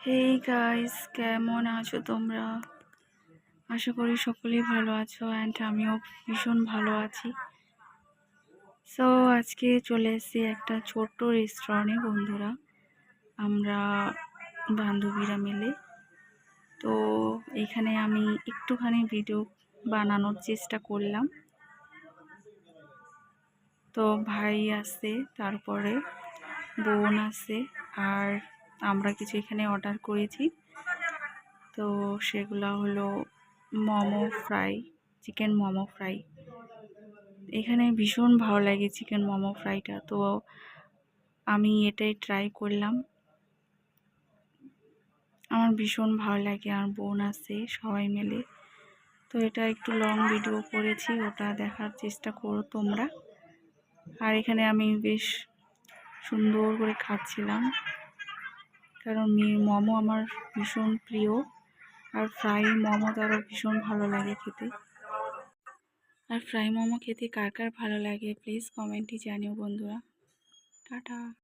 Hey guys, কেমন আছো তোমরা? আশা করি সকলেই ভালো আছো অ্যান্ড আমিও ভীষণ ভালো আছি। সো আজকে চলে এসেছি একটা ছোট্ট রেস্টুরেন্টে বন্ধুরা, আমরা বান্ধবীরা মিলে। তো এখানে আমি একটুখানি ভিডিও বানানোর চেষ্টা করলাম। তো ভাই আছে, তারপরে বোন আছে, আর আমরা কিছু এখানে অর্ডার করেছি। তো সেগুলো হলো momo fry, chicken momo fry. এখানে ভীষণ ভালো লাগে চিকেন মোমো ফ্রাইটা, তো আমি এটাই ট্রাই করলাম। আমার ভীষণ ভালো লাগে, আর বোন আছে, সবাই মিলে। তো এটা একটু লং ভিডিও করেছি, ওটা দেখার চেষ্টা করো তোমরা। আর এখানে আমি বেশ সুন্দর করে খাচ্ছিলাম, কারণ মোমো আমার ভীষণ প্রিয়, আর ফ্রাই মোমো তারও ভীষণ ভালো লাগে খেতে। আর ফ্রাই মোমো খেতে কার কার ভালো লাগে প্লিজ কমেন্টে জানিও বন্ধুরা। টাটা।